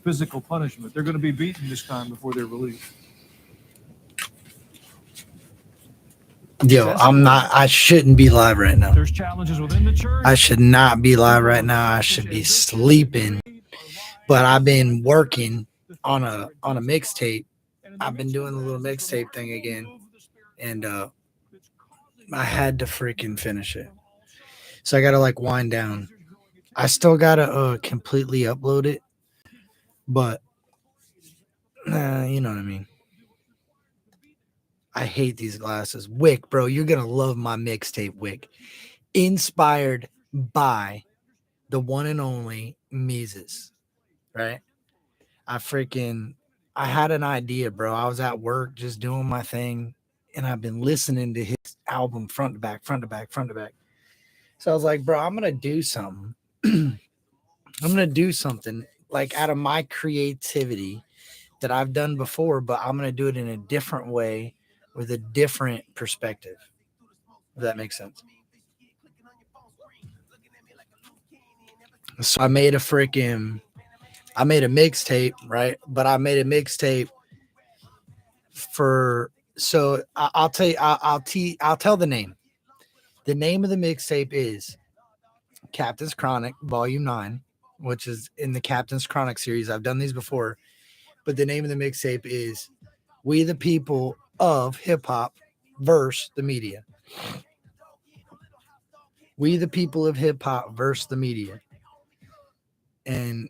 physical punishment. They're going to be beaten this time before they're released. Yo, I shouldn't be live right now. There's challenges within the church. I should not be live right now. I should be sleeping. But I've been working on a mixtape. I've been doing the little mixtape thing again. And I had to freaking finish it. So I got to like wind down. I still got to completely upload it. But you know what I mean. I hate these glasses. Wick, bro, you're going to love my mixtape, Wick. Inspired by the one and only Mises, right? I had an idea, bro. I was at work just doing my thing, and I've been listening to his album front to back, front to back, front to back. So I was like, bro, I'm going to do something. I'm going to do something like out of my creativity that I've done before, but I'm going to do it in a different way with a different perspective. If that makes sense. So I made a mixtape, right? But I made a mixtape I'll tell you, I'll tell the name. The name of the mixtape is Captain's Chronic Volume 9, which is in the Captain's Chronic series. I've done these before, but the name of the mixtape is We the People of Hip Hop versus the Media. We the People of Hip Hop versus the Media. And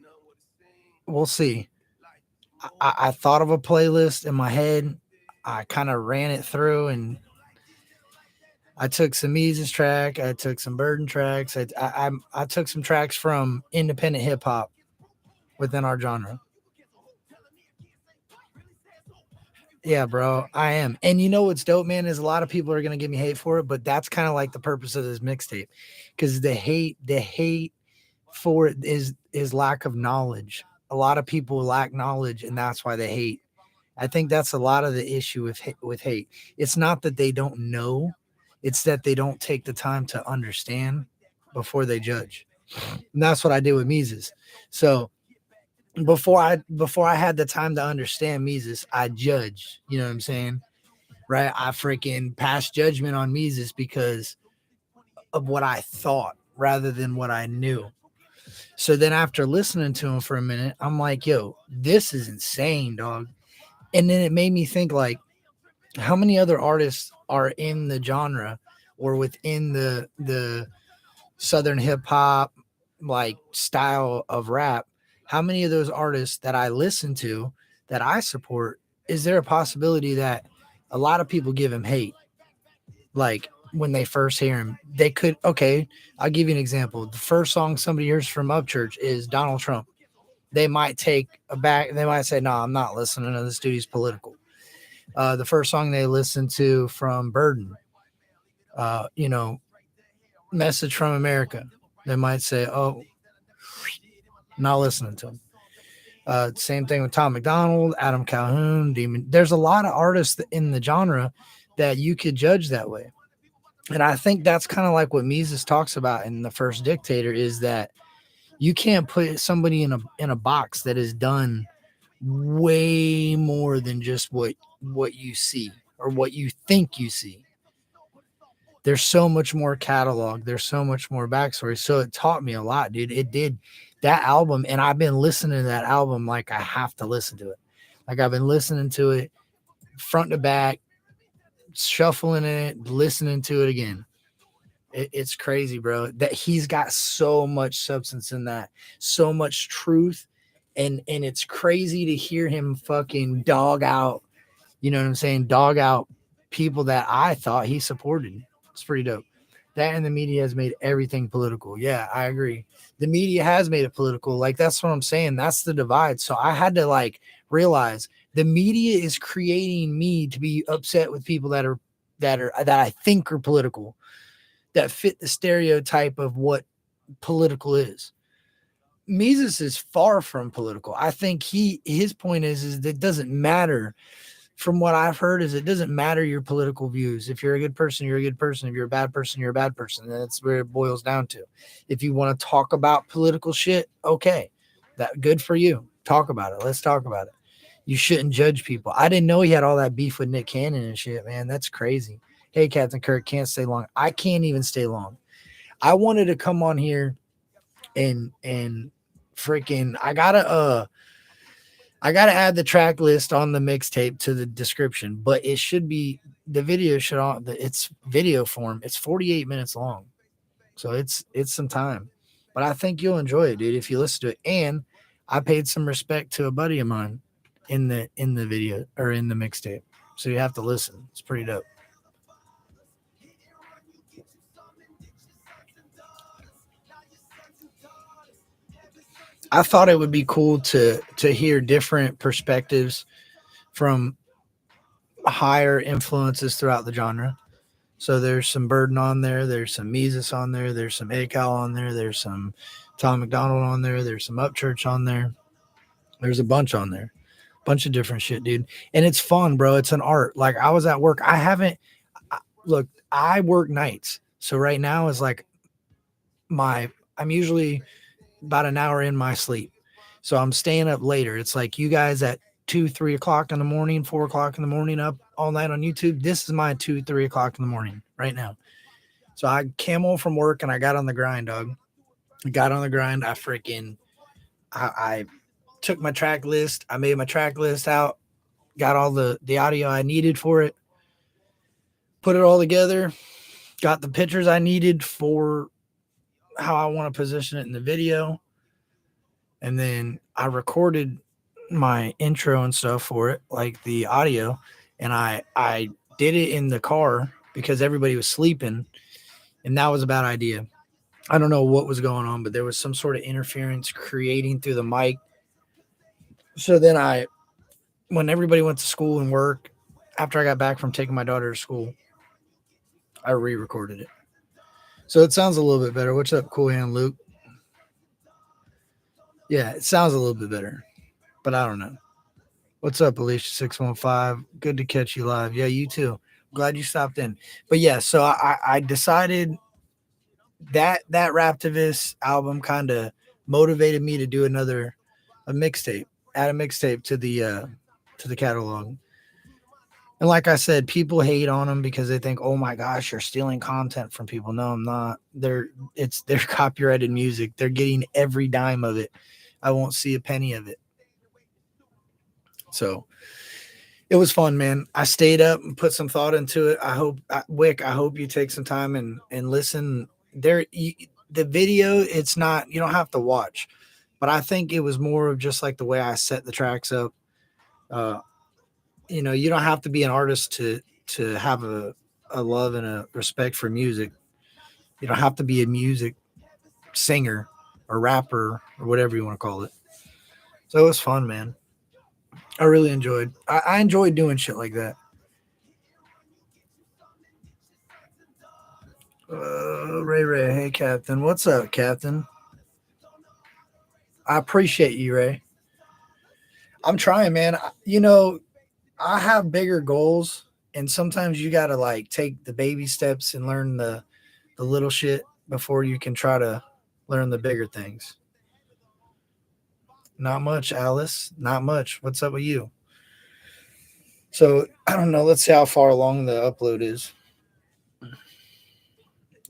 we'll see. I thought of a playlist in my head. I kind of ran it through, and I took some Mises track. I took some Burden tracks. I took some tracks from independent hip hop within our genre. Yeah, bro, I am. And you know what's dope, man, is a lot of people are going to give me hate for it, but that's kind of like the purpose of this mixtape, because the hate for it is lack of knowledge. A lot of people lack knowledge, and that's why they hate. I think that's a lot of the issue with hate. It's not that they don't know. It's that they don't take the time to understand before they judge. And that's what I did with Mises. So before I had the time to understand Mises, I judged. You know what I'm saying? Right? I freaking passed judgment on Mises because of what I thought rather than what I knew. So then after listening to him for a minute, I'm like, yo, this is insane, dog. And then it made me think, like, how many other artists are in the genre or within the Southern hip hop like style of rap? How many of those artists that I listen to, that I support, is there a possibility that a lot of people give him hate? Like when they first hear him, they could, okay, I'll give you an example. The first song somebody hears from Upchurch is Donald Trump. They might take a back. They might say, no, I'm not listening to this dude. He's political. The first song they listen to from Burden, Message from America. They might say, oh, not listening to him. Same thing with Tom McDonald, Adam Calhoun, Demon. There's a lot of artists in the genre that you could judge that way. And I think that's kind of like what Mises talks about in The First Dictator, is that you can't put somebody in a box that has done way more than just what you see or what you think you see. There's so much more catalog. There's so much more backstory. So it taught me a lot, dude. It did. That album, and I've been listening to that album like I have to listen to it. Like I've been listening to it front to back, shuffling it, listening to it again. It's crazy, bro, that he's got so much substance in that, so much truth. And it's crazy to hear him fucking dog out, you know what I'm saying? Dog out people that I thought he supported. It's pretty dope. That and the media has made everything political. Yeah, I agree. The media has made it political. Like, that's what I'm saying. That's the divide. So I had to like realize the media is creating me to be upset with people that I think are political, that fit the stereotype of what political is. Mises is far from political. I think his point is that it doesn't matter. From what I've heard, is it doesn't matter your political views. If you're a good person, you're a good person. If you're a bad person, you're a bad person. That's where it boils down to. If you want to talk about political shit, okay, that good for you. Talk about it. Let's talk about it. You shouldn't judge people. I didn't know he had all that beef with Nick Cannon and shit, man. That's crazy. Hey, Captain Kirk, can't stay long. I can't even stay long. I wanted to come on here and freaking I gotta add the track list on the mixtape to the description, but it should be the video should on it's video form. It's 48 minutes long. So it's some time. But I think you'll enjoy it, dude, if you listen to it. And I paid some respect to a buddy of mine in the video or in the mixtape. So you have to listen. It's pretty dope. I thought it would be cool to hear different perspectives from higher influences throughout the genre. So there's some Burden on there, there's some Mises on there, there's some Akal on there, there's some Tom McDonald on there, there's some Upchurch on there. There's a bunch on there. Bunch of different shit, dude. And it's fun, bro. It's an art. Like I was at work. Look, I work nights. So right now is like I'm usually about an hour in my sleep. So I'm staying up later. It's like you guys at 2, 3 o'clock in the morning, 4 o'clock in the morning up all night on YouTube. This is my 2, 3 o'clock in the morning right now. So I came home from work and I got on the grind, dog. I got on the grind. I took my track list. I made my track list out, got all the audio I needed for it, put it all together, got the pictures I needed for how I want to position it in the video. And then I recorded my intro and stuff for it, like the audio. And I did it in the car because everybody was sleeping. And that was a bad idea. I don't know what was going on, but there was some sort of interference creating through the mic. So then when everybody went to school and work, after I got back from taking my daughter to school, I re-recorded it. So it sounds a little bit better. What's up, Cool Hand Luke? Yeah, it sounds a little bit better, but I don't know. What's up, Alicia615? Good to catch you live. Yeah, you too. Glad you stopped in. But yeah, so I decided that Raptivist album kind of motivated me to do a mixtape, add a mixtape to the catalog. And like I said, people hate on them because they think, oh my gosh, you're stealing content from people. No, I'm not. They're copyrighted music. They're getting every dime of it. I won't see a penny of it. So it was fun, man. I stayed up and put some thought into it. Wick, I hope you take some time and listen. The video, it's not, you don't have to watch, but I think it was more of just like the way I set the tracks up. You don't have to be an artist to have a love and a respect for music. You don't have to be a music singer or rapper or whatever you want to call it. So it was fun, man. I really enjoyed. I enjoyed doing shit like that. Ray, hey Captain, what's up, Captain? I appreciate you, Ray. I'm trying, man. I have bigger goals, and sometimes you gotta like take the baby steps and learn the little shit before you can try to learn the bigger things. Not much, Alice. Not much. What's up with you? So I don't know. Let's see how far along the upload is.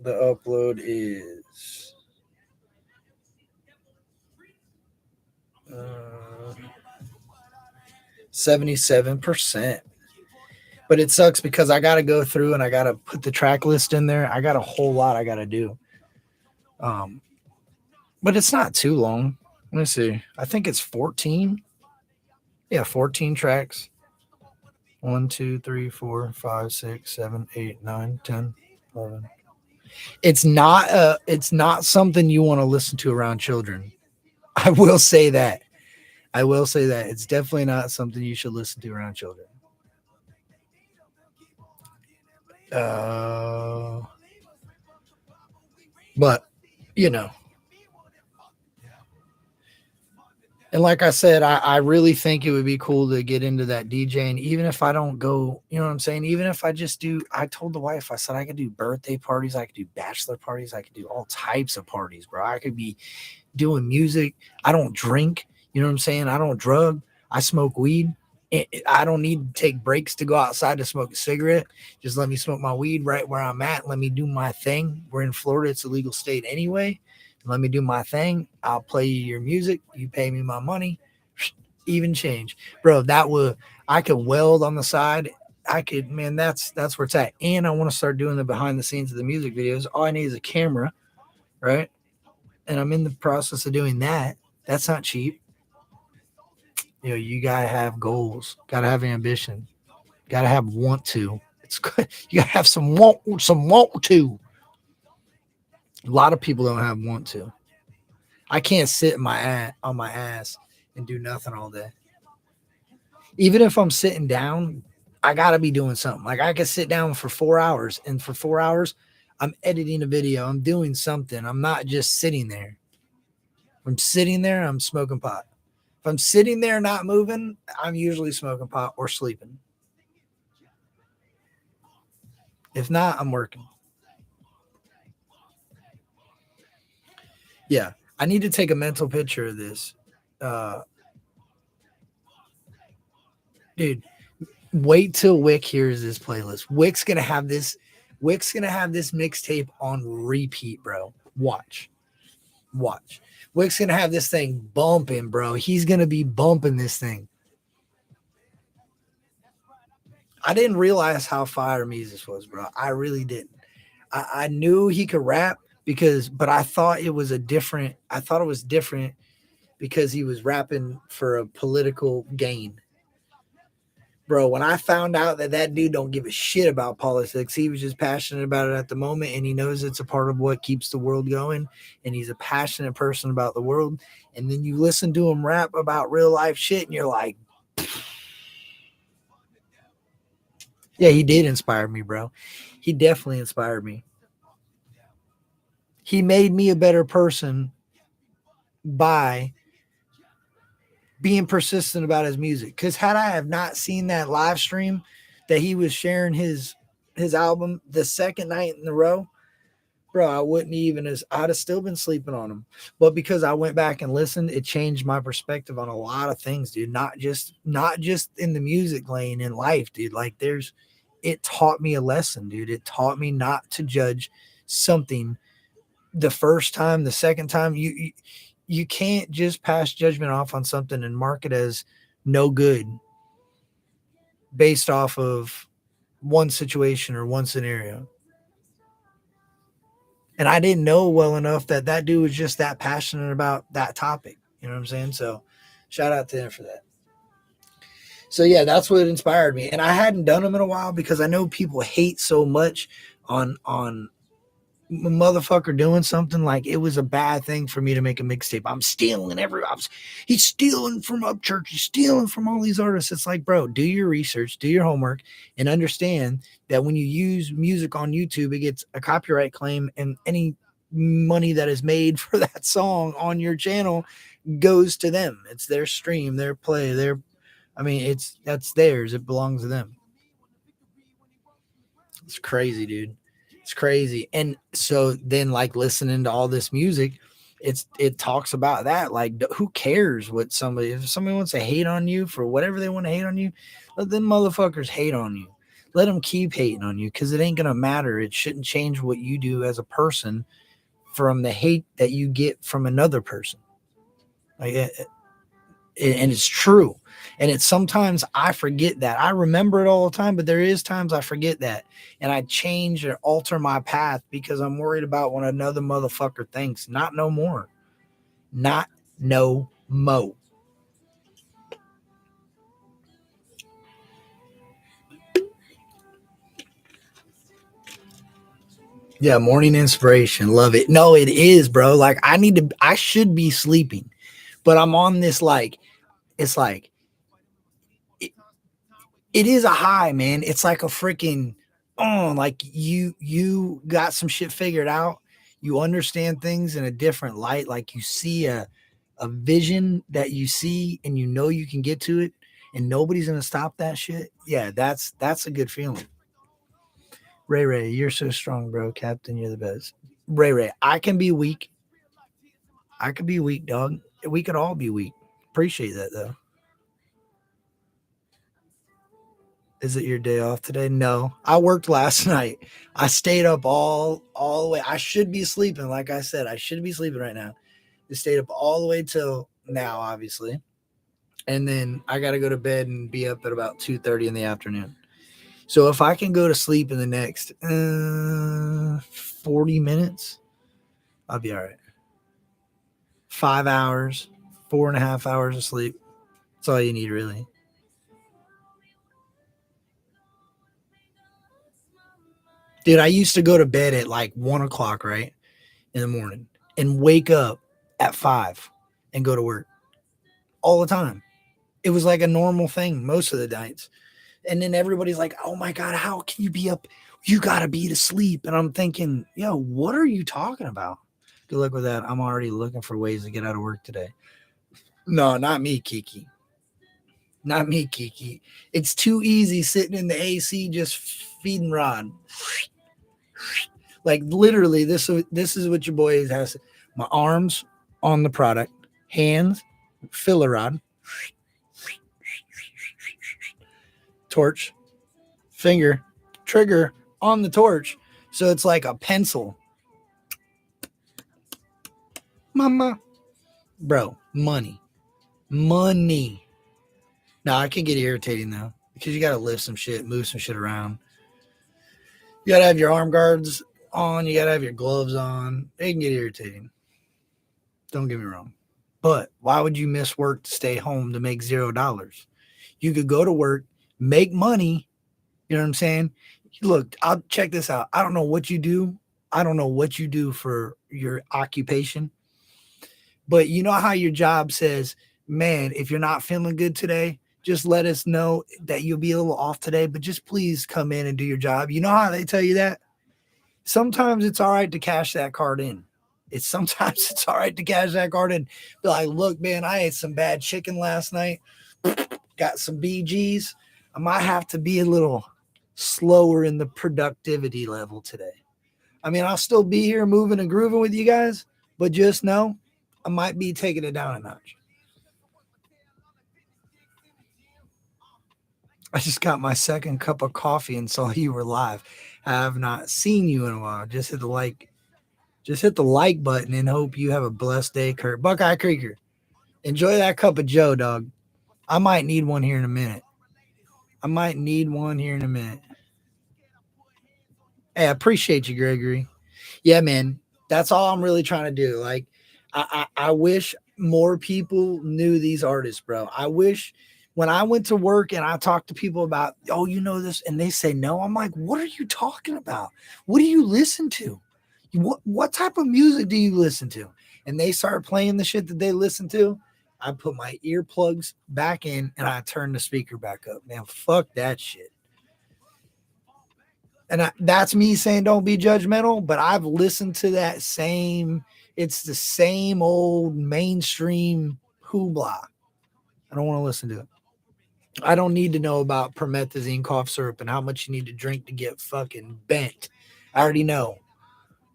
The upload is 77%. But it sucks because I got to go through and I got to put the track list in there. I got a whole lot I got to do. But it's not too long. Let me see. I think it's 14. Yeah, 14 tracks. 1, 2, 3, 4, 5, 6, 7, 8, 9, 10, 11. It's not something you want to listen to around children. I will say that. It's definitely not something you should listen to around children. But and like I said, I really think it would be cool to get into that DJing, even if I don't go, you know what I'm saying? Even if I just I told the wife, I said I could do birthday parties, I could do bachelor parties, I could do all types of parties, bro. I could be doing music. I don't drink. You know what I'm saying? I don't drug. I smoke weed. I don't need to take breaks to go outside to smoke a cigarette. Just let me smoke my weed right where I'm at. Let me do my thing. We're in Florida. It's a legal state anyway. Let me do my thing. I'll play you your music. You pay me my money. Even change. Bro, that would, I could weld on the side. I could, man, that's where it's at. And I want to start doing the behind the scenes of the music videos. All I need is a camera, right? And I'm in the process of doing that. That's not cheap. You know, you gotta have goals, gotta have ambition, gotta have want to. It's good. You gotta have some want to. A lot of people don't have want to. I can't sit in on my ass and do nothing all day. Even if I'm sitting down, I gotta be doing something. Like I could sit down for 4 hours, and for 4 hours, I'm editing a video. I'm doing something. I'm not just sitting there. If I'm sitting there, I'm smoking pot. If I'm sitting there not moving, I'm usually smoking pot or sleeping. If not, I'm working. Yeah, I need to take a mental picture of this. Uh, dude, wait till Wick hears this playlist. Wick's gonna have this mixtape on repeat, bro. Watch. Wick's gonna have this thing bumping, bro. He's gonna be bumping this thing. I didn't realize how fire Meezus was, bro. I really didn't. I knew he could rap but I thought it was I thought it was different because he was rapping for a political gain. Bro, when I found out that dude don't give a shit about politics, he was just passionate about it at the moment, and he knows it's a part of what keeps the world going, and he's a passionate person about the world. And then you listen to him rap about real life shit, and you're like, yeah, he did inspire me, bro. He definitely inspired me. He made me a better person by being persistent about his music. Because had I have not seen that live stream that he was sharing his album the second night in a row, bro, I wouldn't even I'd have still been sleeping on him. But because I went back and listened, it changed my perspective on a lot of things, dude. Not just in the music lane in life, dude. Like it taught me a lesson, dude. It taught me not to judge something the first time, the second time. You can't just pass judgment off on something and mark it as no good based off of one situation or one scenario. And I didn't know well enough that dude was just that passionate about that topic. You know what I'm saying? So shout out to him for that. So yeah, that's what inspired me. And I hadn't done them in a while because I know people hate so much on motherfucker doing something. Like it was a bad thing for me to make a mixtape. I'm stealing he's stealing from Upchurch, he's stealing from all these artists. It's like, bro, do your research, do your homework, and understand that when you use music on YouTube, it gets a copyright claim, and any money that is made for that song on your channel goes to them. It's their stream, their play, that's theirs. It belongs to them. It's crazy, dude. It's crazy. And so then, like, listening to all this music, it talks about that. Like, who cares what if somebody wants to hate on you for whatever they want to hate on you, let them motherfuckers hate on you. Let them keep hating on you, because it ain't gonna matter. It shouldn't change what you do as a person from the hate that you get from another person. Like, and it's true. And it's sometimes I forget that. I remember it all the time, but there is times I forget that, and I change or alter my path because I'm worried about what another motherfucker thinks. Not no more. Not no mo. Yeah, morning inspiration. Love it. No, it is, bro. Like I should be sleeping, but I'm on this, like, it's like it is a high, man. It's like a freaking, oh, like you got some shit figured out. You understand things in a different light. Like you see a vision that you see, and you know you can get to it, and nobody's gonna stop that shit. Yeah, that's a good feeling. Ray, you're so strong, bro. Captain, you're the best. Ray, I can be weak. I could be weak, dog. We could all be weak. Appreciate that though. Is it your day off today? No, I worked last night. I stayed up all the way. I should be sleeping. Like I said, I should be sleeping right now. I stayed up all the way till now, obviously. And then I got to go to bed and be up at about 2:30 in the afternoon. So if I can go to sleep in the next 40 minutes, I'll be all right. 5 hours, 4.5 hours of sleep. That's all you need, really. Dude, I used to go to bed at like 1 o'clock, right, in the morning and wake up at 5 and go to work all the time. It was like a normal thing most of the nights. And then everybody's like, oh my God, how can you be up? You got to be to sleep. And I'm thinking, yo, what are you talking about? Good luck with that. I'm already looking for ways to get out of work today. No, not me, Kiki. Not me, Kiki. It's too easy sitting in the AC just feeding Rod. Like literally, this is what your boy has. My arms on the product, hands, filler rod, torch, finger, trigger on the torch. So it's like a pencil. Mama. Bro, money. Now, I can get irritating though, because you got to lift some shit, move some shit around. You got to have your arm guards on. You got to have your gloves on. It can get irritating. Don't get me wrong. But why would you miss work to stay home to make $0? You could go to work, make money. You know what I'm saying? Look, I'll check this out. I don't know what you do. I don't know what you do for your occupation. But you know how your job says, man, if you're not feeling good today, just let us know that you'll be a little off today, but just please come in and do your job. You know how they tell you that? Sometimes it's all right to cash that card in. Sometimes it's all right to cash that card in. Be like, look, man, I ate some bad chicken last night. Got some BGs. I might have to be a little slower in the productivity level today. I mean, I'll still be here moving and grooving with you guys, but just know I might be taking it down a notch. I just got my second cup of coffee and saw you were live. I have not seen you in a while. Just hit the like button and hope you have a blessed day, Kurt. Buckeye Creeker, enjoy that cup of Joe, dog. I might need one here in a minute. Hey, I appreciate you, Gregory. Yeah, man, that's all I'm really trying to do. Like, I wish more people knew these artists, bro. I wish when I went to work and I talked to people about, oh, you know this, and they say no, I'm like, what are you talking about? What do you listen to? What type of music do you listen to? And they start playing the shit that they listen to. I put my earplugs back in and I turn the speaker back up. Man, fuck that shit. And that's me saying don't be judgmental, but I've listened to that it's the same old mainstream hoopla. I don't want to listen to it. I don't need to know about promethazine cough syrup and how much you need to drink to get fucking bent. I already know.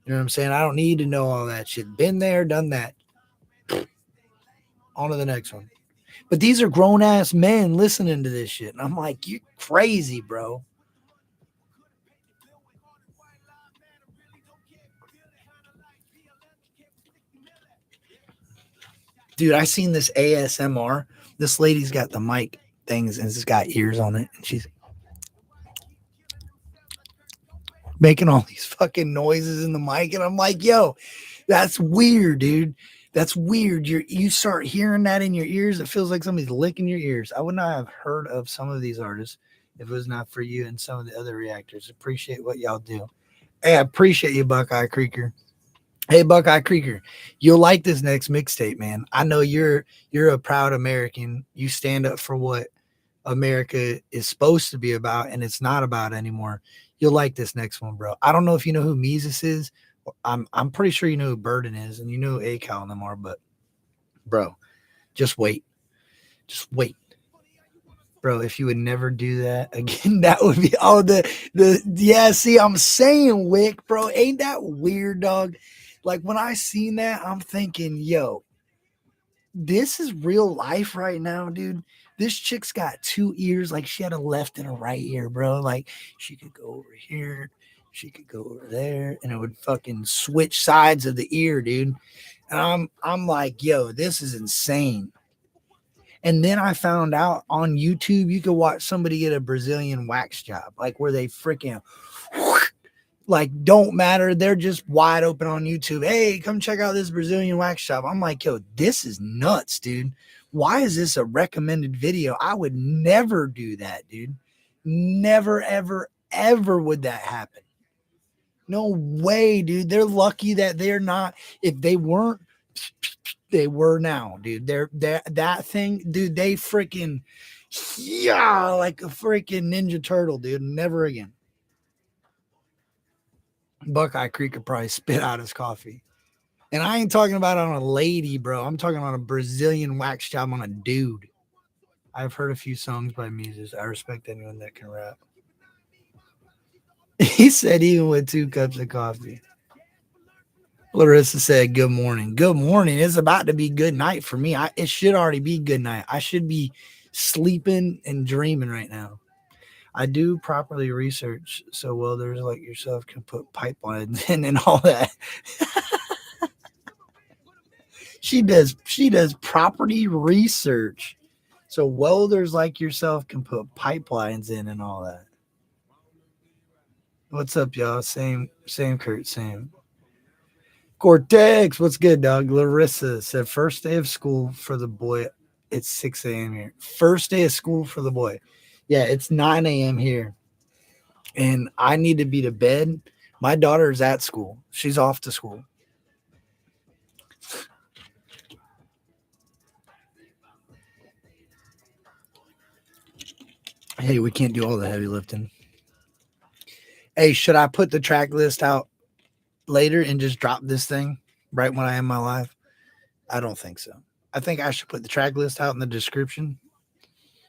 You know what I'm saying? I don't need to know all that shit. Been there, done that. On to the next one. But these are grown ass men listening to this shit. And I'm like, you're crazy, bro. Dude, I seen this ASMR. This lady's got the mic things and it's got ears on it. And she's making all these fucking noises in the mic. And I'm like, yo, that's weird, dude. That's weird. You start hearing that in your ears. It feels like somebody's licking your ears. I would not have heard of some of these artists if it was not for you and some of the other reactors. Appreciate what y'all do. Hey, I appreciate you, Buckeye Creeker. Hey, Buckeye Creeker, you'll like this next mixtape, man. I know you're a proud American. You stand up for what America is supposed to be about, and it's not about anymore. You'll like this next one, bro. I don't know if you know who Mises is. I'm pretty sure you know who Burden is, and you know who ACAL and them are, but bro, just wait. Just wait. Bro, if you would never do that again, that would be all yeah, see, I'm saying, Wick, bro, ain't that weird, dog? Like when I seen that, I'm thinking, yo, this is real life right now, dude. This chick's got 2 ears, like she had a left and a right ear, bro. Like she could go over here, she could go over there, and it would fucking switch sides of the ear, dude. And I'm like, yo, this is insane. And then I found out on YouTube you could watch somebody get a Brazilian wax job, like where they freaking like don't matter. They're just wide open on YouTube. Hey, come check out this Brazilian wax job. I'm like, yo, this is nuts, dude. Why is this a recommended video? I would never do that, dude. Never, ever, ever would that happen. No way, dude. They're lucky that they're not. If they weren't, they were now, dude. They're that thing, dude. They freaking, yeah, like a freaking Ninja Turtle, dude. Never again. Buckeye Creek could probably spit out his coffee. And I ain't talking about on a lady, bro. I'm talking about a Brazilian wax job on a dude. I've heard a few songs by Mises. I respect anyone that can rap. He said even with 2 cups of coffee. Larissa said, good morning. Good morning. It's about to be good night for me. It should already be good night. I should be sleeping and dreaming right now. I do properly research so welders like yourself can put pipelines in and all that. She does property research so welders like yourself can put pipelines in and all that. What's up, y'all? Same, Kurt, same. Cortex, what's good, dog? Larissa said, first day of school for the boy. It's 6 a.m. here. First day of school for the boy. Yeah, it's 9 a.m. here. And I need to be to bed. My daughter's at school. She's off to school. Hey, we can't do all the heavy lifting. Hey, should I put the track list out later and just drop this thing right when I end my live? I don't think so. I think I should put the track list out in the description.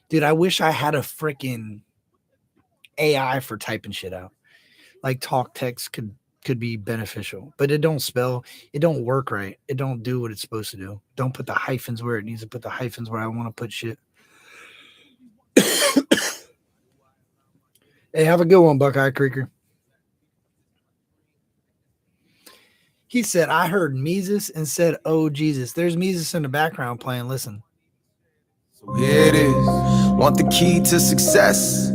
Dude, I wish I had a freaking AI for typing shit out. Like talk text could be beneficial, but it don't spell. It don't work right. It don't do what it's supposed to do. Don't put the hyphens where it needs to put the hyphens where I want to put shit. Hey, have a good one, Buckeye Creeker. He said, I heard Mises and said, oh, Jesus. There's Mises in the background playing. Listen. So here it is. Want the key to success.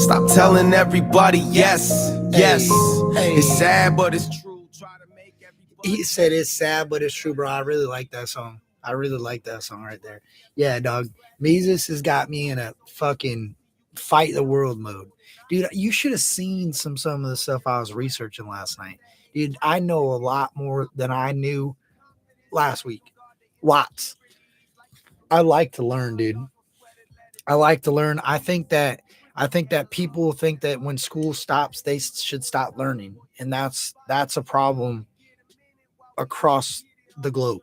Stop telling everybody yes. Yes. Hey. It's sad, but it's true. Try to make everybody. He said it's sad, but it's true, bro. I really like that song. I really like that song right there. Yeah, dog. Mises has got me in a fucking fight the world mode. Dude, you should have seen some of the stuff I was researching last night. Dude, I know a lot more than I knew last week. Lots. I like to learn, dude. I like to learn. I think that people think that when school stops, they should stop learning. And that's a problem across the globe.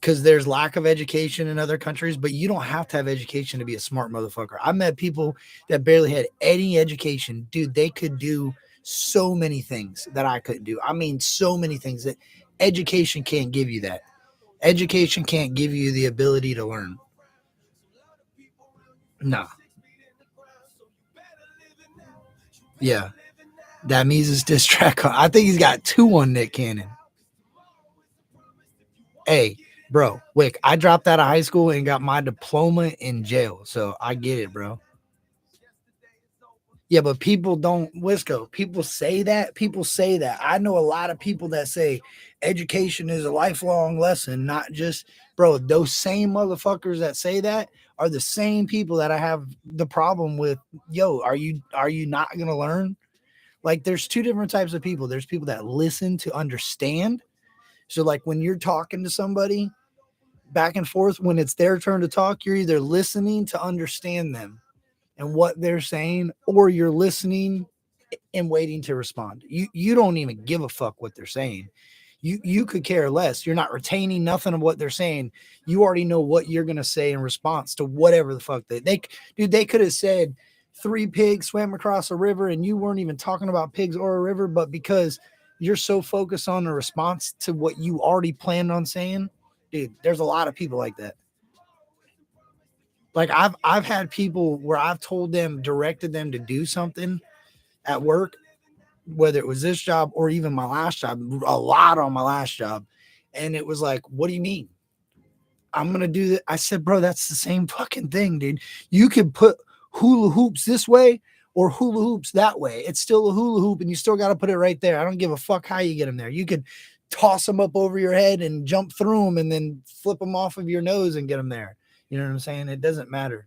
Because there's lack of education in other countries, but you don't have to have education to be a smart motherfucker. I met people that barely had any education. Dude, they could do so many things that I couldn't do. I mean, so many things that education can't give you that. Education can't give you the ability to learn. Nah. Yeah. That Mises diss track. I think he's got 2 on Nick Cannon. Hey, bro, Wick, I dropped out of high school and got my diploma in jail. So I get it, bro. Yeah, but people don't, Wisco, people say that. I know a lot of people that say education is a lifelong lesson, not just, bro, those same motherfuckers that say that are the same people that I have the problem with. Yo, are you not going to learn? Like, there's 2 different types of people. There's people that listen to understand. So like when you're talking to somebody back and forth, when it's their turn to talk, you're either listening to understand them and what they're saying, or you're listening and waiting to respond. You don't even give a fuck what they're saying. You could care less. You're not retaining nothing of what they're saying. You already know what you're gonna say in response to whatever the fuck they could have said 3 pigs swam across a river and you weren't even talking about pigs or a river, but because you're so focused on the response to what you already planned on saying, Dude, there's a lot of people like that. Like I've had people where I've told them, directed them to do something at work, whether it was this job or even my last job, a lot on my last job. And it was like, what do you mean? I'm going to do that. I said, bro, that's the same fucking thing, dude. You could put hula hoops this way or hula hoops that way. It's still a hula hoop and you still got to put it right there. I don't give a fuck how you get them there. You could toss them up over your head and jump through them and then flip them off of your nose and get them there. You know what I'm saying? It doesn't matter.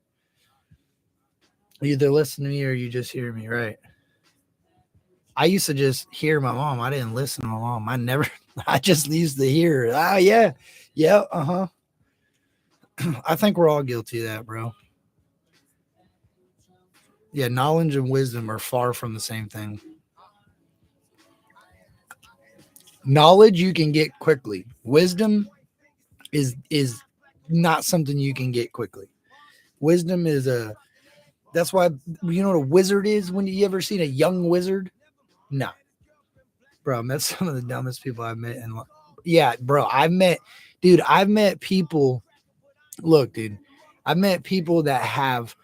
You either listen to me or you just hear me, right? I used to just hear my mom. I didn't listen to my mom. I just used to hear her. Ah, yeah. Yeah, uh-huh. I think we're all guilty of that, bro. Yeah, knowledge and wisdom are far from the same thing. Knowledge you can get quickly. Wisdom is not something you can get quickly. Wisdom is that's why, you know what a wizard is when you ever seen a young wizard? No. Bro, I met some of the dumbest people I've met. Yeah, bro, I've met people. Look, dude, I've met people that have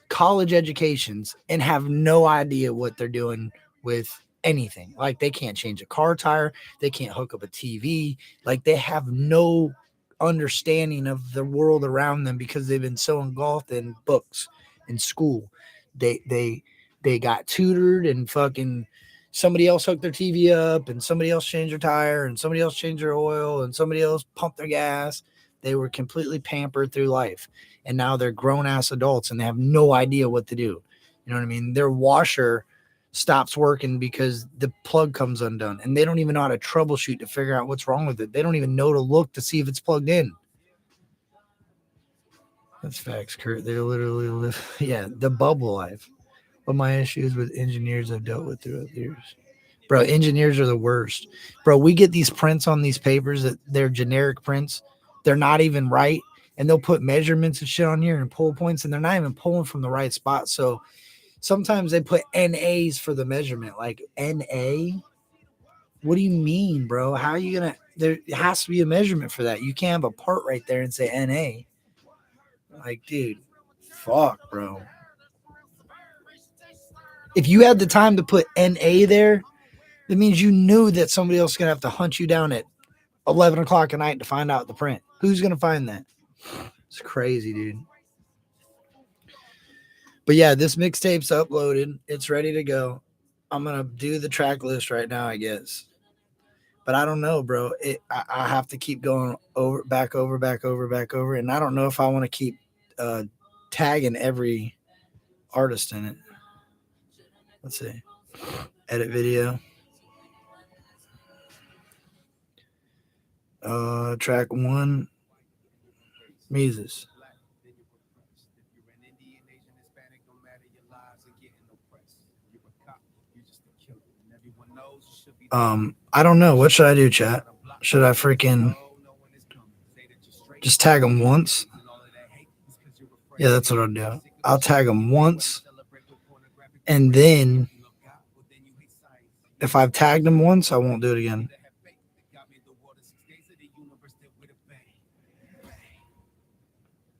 college educations and have no idea what they're doing with anything. Like they can't change a car tire. They can't hook up a TV. Like they have no understanding of the world around them because they've been so engulfed in books in school. They got tutored and fucking somebody else hooked their TV up and somebody else changed their tire and somebody else changed their oil and somebody else pumped their gas. They were completely pampered through life. And now they're grown ass adults and they have no idea what to do. You know what I mean? Their washer stops working because the plug comes undone and they don't even know how to troubleshoot to figure out what's wrong with it. They don't even know to look to see if it's plugged in. That's facts, Kurt. They literally live, the bubble life. But my issues with engineers I've dealt with throughout the years. Bro, engineers are the worst. Bro, we get these prints on these papers that they're generic prints. They're not even right. And they'll put measurements and shit on here and pull points, and they're not even pulling from the right spot. So sometimes they put NAs for the measurement. Like NA? What do you mean, bro? How are you going to? There has to be a measurement for that. You can't have a part right there and say NA. Like, dude, fuck, bro. If you had the time to put NA there, that means you knew that somebody else is going to have to hunt you down at 11 o'clock at night to find out the print. Who's going to find that? It's crazy, dude. But yeah, this mixtape's uploaded. It's ready to go. I'm going to do the track list right now, I guess. But I don't know, bro. I have to keep going back over. And I don't know if I want to keep tagging every artist in it. Let's see. Edit video. Track 1. Mises. I don't know. What should I do, chat? Should I freaking just tag them once? Yeah, that's what I'll do. I'll tag them once, and then if I've tagged them once, I won't do it again.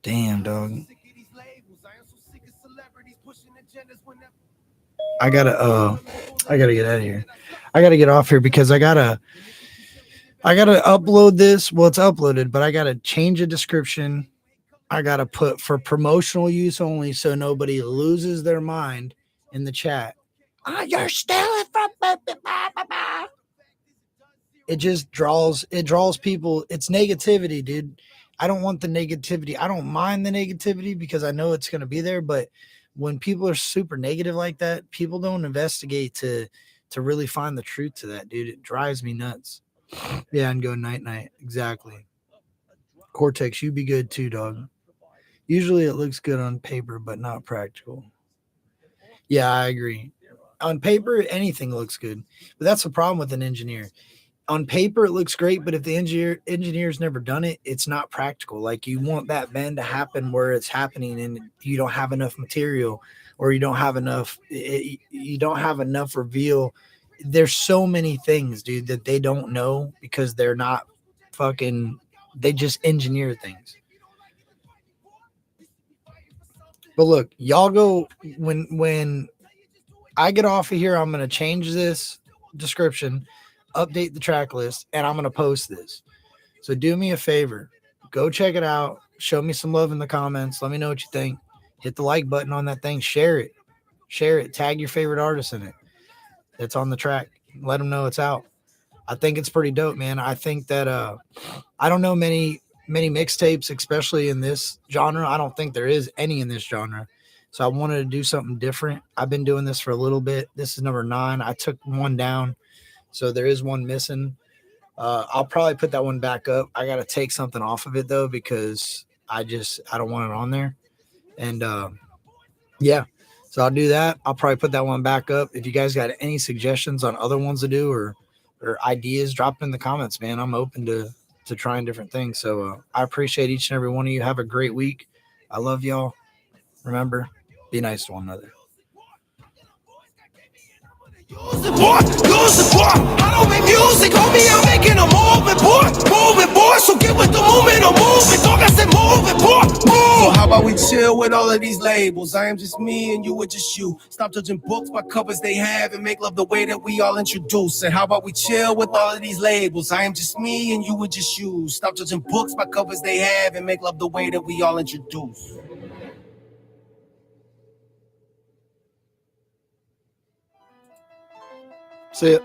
Damn, dog. I gotta get out of here. I gotta get off here because I gotta upload this. Well, it's uploaded, but I gotta change a description. I gotta put for promotional use only, so nobody loses their mind in the chat. Oh, you're stealing from. It draws people. It's negativity, dude. I don't want the negativity. I don't mind the negativity because I know it's gonna be there, but when people are super negative like that, people don't investigate to really find the truth to that, dude. It drives me nuts. Yeah, and go night. Exactly. Cortex, you be good too, dog. Usually it looks good on paper, but not practical. Yeah, I agree. On paper, anything looks good. But that's the problem with an engineer. On paper, it looks great, but if the engineer's never done it, it's not practical. Like you want that bend to happen where it's happening, and you don't have enough material, or you don't have enough reveal. There's so many things, dude, that they don't know because they're not fucking They just engineer things. But look, y'all go when I get off of here, I'm gonna change this description, update the track list, and I'm gonna post this. So do me a favor, go check it out. Show me some love in the comments. Let me know what you think. Hit the like button on that thing. Share it. Tag your favorite artist in it that's on the track. Let them know it's out. I think it's pretty dope, man. I think that I don't know many mixtapes, especially in this genre. I don't think there is any in this genre. So I wanted to do something different. I've been doing this for a little bit. This is number 9. I took one down, so there is one missing. I'll probably put that one back up. I got to take something off of it though, because I don't want it on there. And yeah, so I'll do that. I'll probably put that one back up. If you guys got any suggestions on other ones to do or ideas, drop in the comments, man. I'm open to trying different things. So I appreciate each and every one of you. Have a great week. I love y'all. Remember, be nice to one another. Use it, boy. I don't make music, homie. I'm making a movement, boy. Moving, boy. So get with the movement or moving. Dog, I said moving, boy. So how about we chill with all of these labels? I am just me and you are just you. Stop judging books by covers they have and make love the way that we all introduce. And how about we chill with all of these labels? I am just me and you are just you. Stop judging books by covers they have and make love the way that we all introduce. See ya.